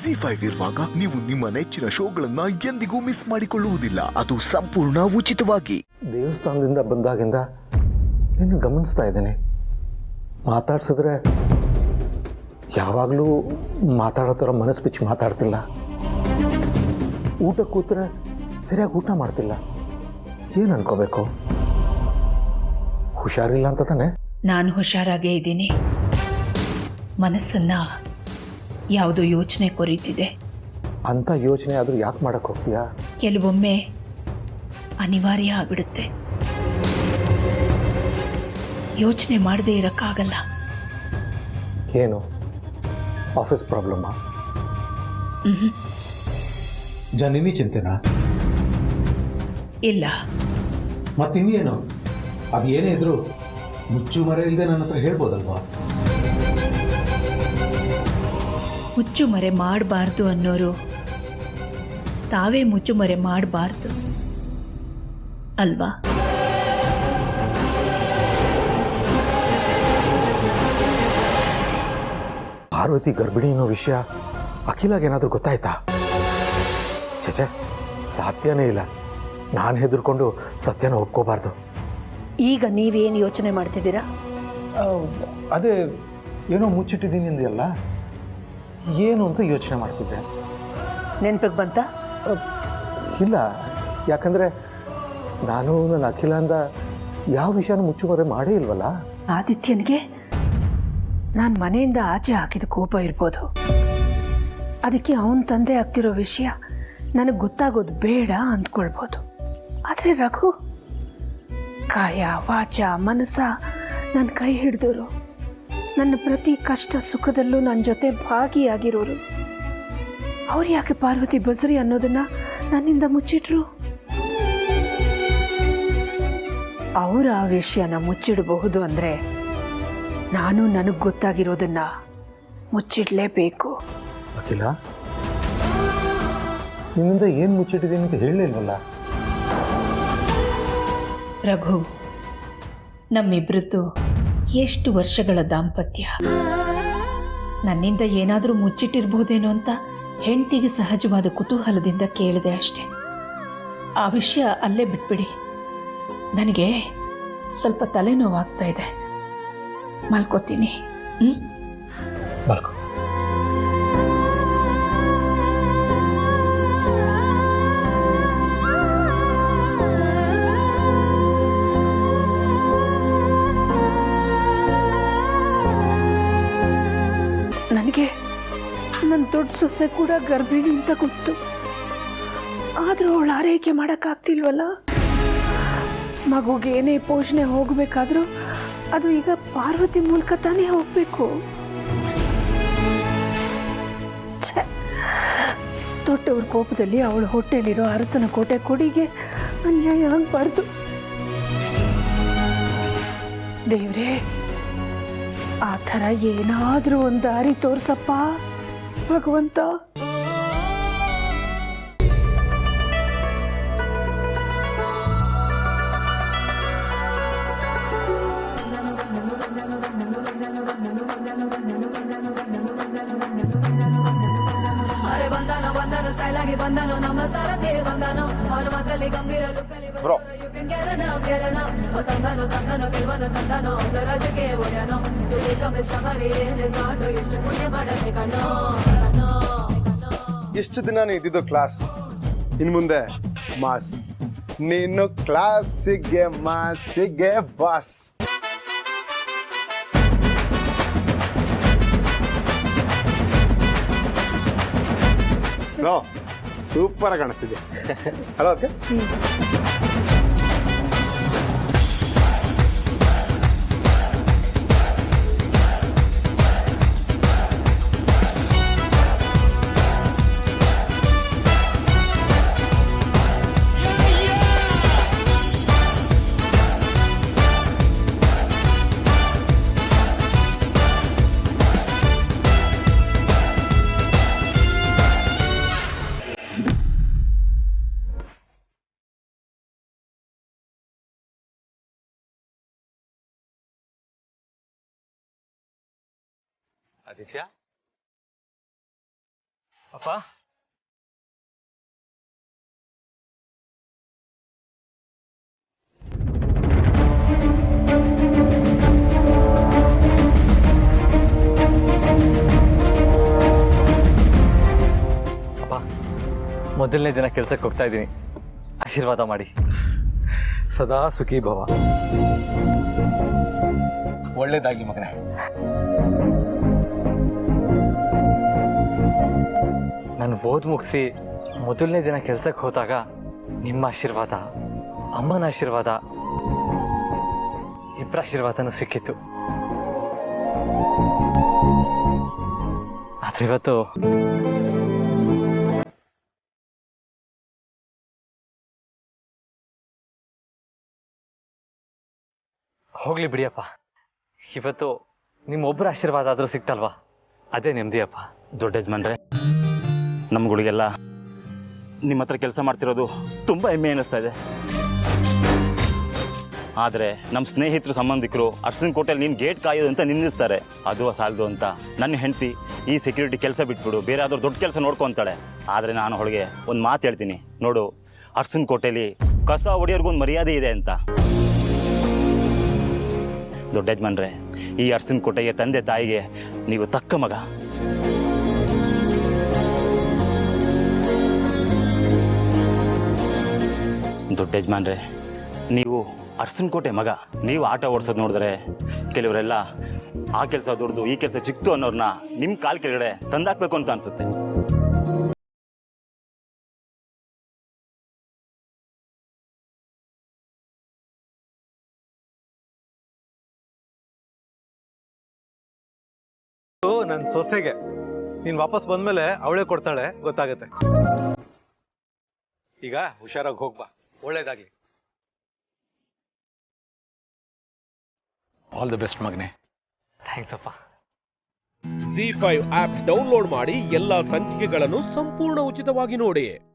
ಜಿ5 ಇರುವಾಗ ನೀವು ನಿಮ್ಮ ನೆಚ್ಚಿನ ಶೋಗಳನ್ನ ಎಂದಿಗೂ ಮಿಸ್ ಮಾಡಿಕೊಳ್ಳುವುದಿಲ್ಲ. ಅದು ಸಂಪೂರ್ಣ ಉಚಿತವಾಗಿ. ದೇವಸ್ಥಾನದಿಂದ ಬಂದಾಗಿಂದ ನಿನ್ನ ಗಮನಿಸ್ತಾ ಇದ್ದೇನೆ. ಮಾತಾಡ್ಸಿದ್ರೆ ಯಾವಾಗಲೂ ಮಾತಾಡೋ ಥರ ಮನಸ್ಸು ಬಿಚ್ಚಿ ಮಾತಾಡ್ತಿಲ್ಲ. ಊಟ ಕೂತ್ರೆ ಸರಿಯಾಗಿ ಊಟ ಮಾಡ್ತಿಲ್ಲ. ಏನು ಅನ್ಕೋಬೇಕು? ಹುಷಾರಿಲ್ಲ ಅಂತ ತಾನೆ? ನಾನು ಹುಷಾರಾಗೇ ಇದ್ದೀನಿ. ಮನಸ್ಸನ್ನ ಯಾವುದೋ ಯೋಚನೆ ಕೊರೀತಿದೆ. ಅಂಥ ಯೋಚನೆ ಆದರೂ ಯಾಕೆ ಮಾಡಕ್ಕೆ ಹೋಗ್ತೀಯಾ? ಕೆಲವೊಮ್ಮೆ ಅನಿವಾರ್ಯ ಆಗ್ಬಿಡುತ್ತೆ. ಯೋಚನೆ ಮಾಡದೇ ಇರೋಕ್ಕಾಗಲ್ಲ. ಏನು ಆಫೀಸ್ ಪ್ರಾಬ್ಲಮ್ಮಾ? ಜನನಿ ಚಿಂತೆನಾ? ಇಲ್ಲ. ಮತ್ತಿನ್ನೇನು? ಅದು ಏನೇ ಇದ್ರು ಮುಚ್ಚು ಮರೆ ಇಲ್ಲದೆ ನನ್ನ ಹತ್ರ ಹೇಳ್ಬೋದಲ್ವಾ? ಮುಚ್ಚುಮರೆ ಮಾಡಬಾರ್ದು ಅನ್ನೋರು ತಾವೇ ಮುಚ್ಚುಮರೆ ಮಾಡಬಾರ್ದು ಅಲ್ವಾ? ಪಾರ್ವತಿ ಗರ್ಭಿಣಿ ಅನ್ನೋ ವಿಷಯ ಅಖಿಲಾಗೇನಾದರೂ ಗೊತ್ತಾಯ್ತಾ? ಛೇ, ಸಾಧ್ಯನೇ ಇಲ್ಲ. ನಾನು ಹೆದರ್ಕೊಂಡು ಸತ್ಯನ ಒಪ್ಕೋಬಾರ್ದು. ಈಗ ನೀವೇನು ಯೋಚನೆ ಮಾಡ್ತಿದ್ದೀರಾ? ಅದೇ ಏನೋ ಮುಚ್ಚಿಟ್ಟಿದ್ದೀನಿ ಅಂದೆಯಲ್ಲ, ಏನು ಅಂತ ಯೋಚನೆ ಮಾಡ್ತಿದ್ದೆ. ನೆನಪಿಗೆ ಬಂತ? ಇಲ್ಲ, ಯಾಕಂದರೆ ನಾನು ನನ್ನ ಅಖಿಲಾಂದ ಯಾವ ವಿಷಯನೂ ಮುಚ್ಚುಮರೆ ಮಾಡೇ ಇಲ್ವಲ್ಲ. ಆದಿತ್ಯನಿಗೆ ನಾನು ಮನೆಯಿಂದ ಆಚೆ ಹಾಕಿದ ಕೋಪ ಇರ್ಬೋದು. ಅದಕ್ಕೆ ಅವನ ತಂದೆ ಆಗ್ತಿರೋ ವಿಷಯ ನನಗೆ ಗೊತ್ತಾಗೋದು ಬೇಡ ಅಂದ್ಕೊಳ್ಬೋದು. ಆದರೆ ರಘು ಕಾಯ ವಾಚ ಮನಸ್ಸ ನನ್ನ ಕೈ ಹಿಡಿದೋರು, ನನ್ನ ಪ್ರತಿ ಕಷ್ಟ ಸುಖದಲ್ಲೂ ನನ್ನ ಜೊತೆ ಭಾಗಿಯಾಗಿರೋರು. ಅವ್ರು ಯಾಕೆ ಪಾರ್ವತಿ ಬಸರಿ ಅನ್ನೋದನ್ನ ನನ್ನಿಂದ ಮುಚ್ಚಿಟ್ರು? ಅವರ ಆ ವಿಷಯನ ಮುಚ್ಚಿಡಬಹುದು ಅಂದರೆ ನಾನು ನನಗೆ ಗೊತ್ತಾಗಿರೋದನ್ನ ಮುಚ್ಚಿಡಲೇಬೇಕು. ಅಖಿಲ, ನಿನ್ನಿಂದ ಏನು ಮುಚ್ಚಿಟ್ಟಿದ್ದೀನಿ ಅಂತ ಹೇಳಲಿಲ್ವಲ್ಲ? ರಘು, ನಮ್ಮಿಬ್ರದ್ದು ಎಷ್ಟು ವರ್ಷಗಳ ದಾಂಪತ್ಯ. ನನ್ನಿಂದ ಏನಾದರೂ ಮುಚ್ಚಿಟ್ಟಿರ್ಬೋದೇನೋ ಅಂತ ಹೆಂಡತಿಗೆ ಸಹಜವಾದ ಕುತೂಹಲದಿಂದ ಕೇಳಿದೆ ಅಷ್ಟೆ. ಆ ವಿಷಯ ಅಲ್ಲೇ ಬಿಟ್ಬಿಡಿ. ನನಗೆ ಸ್ವಲ್ಪ ತಲೆನೋವಾಗ್ತಾ ಇದೆ. ಮಲ್ಕೋತೀನಿ. ಮಲ್ಕೋ. ನನಗೆ ನನ್ನ ದೊಡ್ಡ ಸೊಸೆ ಕೂಡ ಗರ್ಭಿಣಿ ಅಂತ ಗೊತ್ತು. ಆದರೂ ಅವಳು ಆರೈಕೆ ಮಾಡೋಕ್ಕಾಗ್ತಿಲ್ವಲ್ಲ. ಮಗುಗೆ ಏನೇ ಪೋಷಣೆ ಹೋಗಬೇಕಾದ್ರೂ ಅದು ಈಗ ಪಾರ್ವತಿ ಮೂಲಕ ತಾನೇ ಹೋಗಬೇಕು. ದೊಡ್ಡವ್ರ ಕೋಪದಲ್ಲಿ ಅವಳ ಹೊಟ್ಟೆಲಿರೋ ಅರಸನ ಕೋಟೆ ಕೊಡಿಗೆ ಅನ್ಯಾಯ ಆಗಬಾರ್ದು. ದೇವ್ರೇ, ಆ ಥರ ಏನಾದರೂ ಒಂದು ದಾರಿ ತೋರ್ಸಪ್ಪ ಭಗವಂತ. ಬ್ರೋ, ಇಷ್ಟು ದಿನ ನೀ ಇದ್ದಿದ್ದು ಕ್ಲಾಸ್, ಇನ್ ಮುಂದೆ ಮಾಸ್. ನೀನು ಕ್ಲಾಸಿಗೆ ಮಾಸಿಗೆ ಬಾಸ್. ಸೂಪರ್ ಆಗಿ ಕಾಣಿಸ್ತಿದೆ. Hello okay. ಆದಿತ್ಯ, ಅಪ್ಪ ಅಪ್ಪ ಮೊದಲನೇ ದಿನ ಕೆಲ್ಸಕ್ಕೆ ಹೋಗ್ತಾ ಇದ್ದೀನಿ, ಆಶೀರ್ವಾದ ಮಾಡಿ. ಸದಾ ಸುಖಿ ಭವ. ಒಳ್ಳೇದಾಗಿ ಮಗನೇ. ನಾನು ಓದ್ ಮುಗಿಸಿ ಮೊದಲನೇ ದಿನ ಕೆಲ್ಸಕ್ಕೆ ಹೋದಾಗ ನಿಮ್ಮ ಆಶೀರ್ವಾದ, ಅಮ್ಮನ ಆಶೀರ್ವಾದ, ಇಬ್ಬರ ಆಶೀರ್ವಾದನೂ ಸಿಕ್ಕಿತ್ತು. ಆದ್ರೆ ಇವತ್ತು ಹೋಗ್ಲಿ ಬಿಡಿಯಪ್ಪ, ಇವತ್ತು ನಿಮ್ಮೊಬ್ಬರ ಆಶೀರ್ವಾದ ಆದರೂ ಸಿಕ್ತಲ್ವಾ, ಅದೇ ನೆಮ್ಮದಿಯಪ್ಪ. ದೊಡ್ಡ ಯಜಮಾನ್ರೆ, ನಮ್ಗಳಿಗೆಲ್ಲ ನಿಮ್ಮ ಹತ್ರ ಕೆಲಸ ಮಾಡ್ತಿರೋದು ತುಂಬ ಹೆಮ್ಮೆ ಅನ್ನಿಸ್ತಾ ಇದೆ. ಆದರೆ ನಮ್ಮ ಸ್ನೇಹಿತರು ಸಂಬಂಧಿಕರು ಅರಸನಕೋಟೆಯಲ್ಲಿ ನೀನು ಗೇಟ್ ಕಾಯೋದು ಅಂತ ನಿಲ್ಲಿಸ್ತಾರೆ. ಅದು ಸಾಲದು ಅಂತ ನನ್ನ ಹೆಂಡತಿ ಈ ಸೆಕ್ಯೂರಿಟಿ ಕೆಲಸ ಬಿಟ್ಬಿಡು, ಬೇರೆ ಯಾವ್ದಾದ್ರು ದೊಡ್ಡ ಕೆಲಸ ನೋಡ್ಕೊತಾಳೆ. ಆದರೆ ನಾನು ಅವಳಿಗೆ ಒಂದು ಮಾತು ಹೇಳ್ತೀನಿ, ನೋಡು, ಅರಸನಕೋಟೆಯಲ್ಲಿ ಕಸ ಹೊಡೆಯೋರ್ಗೊಂದು ಮರ್ಯಾದೆ ಇದೆ ಅಂತ. ದೊಡ್ಡ ಯಜಮಾನ್ರೆ, ಈ ಅರಸನಕೋಟೆಗೆ ತಂದೆ ತಾಯಿಗೆ ನೀವು ತಕ್ಕ ಮಗ. ದೊಡ್ಡ ಯಜಮಾನ್ರೆ, ನೀವು ಅರಸನಕೋಟೆ ಮಗ. ನೀವು ಆಟ ಓಡಿಸೋದು ನೋಡಿದ್ರೆ ಕೆಲವರೆಲ್ಲ ಆ ಕೆಲಸ ದೊಡ್ಡದು, ಈ ಕೆಲಸ ಚಿಕ್ಕದು ಅನ್ನೋರನ್ನ ನಿಮ್ಮ ಕಾಲ್ ಕೆಳಗಡೆ ತಂದಾಕ್ಬೇಕು ಅಂತ ಅನ್ಸುತ್ತೆ. ನನ್ನ ಸೊಸೆಗೆ ನೀನು ವಾಪಸ್ ಬಂದ್ಮೇಲೆ ಅವಳೇ ಕೊಡ್ತಾಳೆ, ಗೊತ್ತಾಗತ್ತೆ. ಈಗ ಹುಷಾರಾಗಿ ಹೋಗ್ಬಾ, ಒಳ್ಳೇದಾಗ್ಲಿ. ಆಲ್ ದಿ ಬೆಸ್ಟ್ ಮಗನೇ. ಥ್ಯಾಂಕ್ಸ್ ಅಪ್ಪ. ZEE5 ಆಪ್ ಡೌನ್ಲೋಡ್ ಮಾಡಿ ಎಲ್ಲಾ ಸಂಚಿಕೆಗಳನ್ನು ಸಂಪೂರ್ಣ ಉಚಿತವಾಗಿ ನೋಡಿ.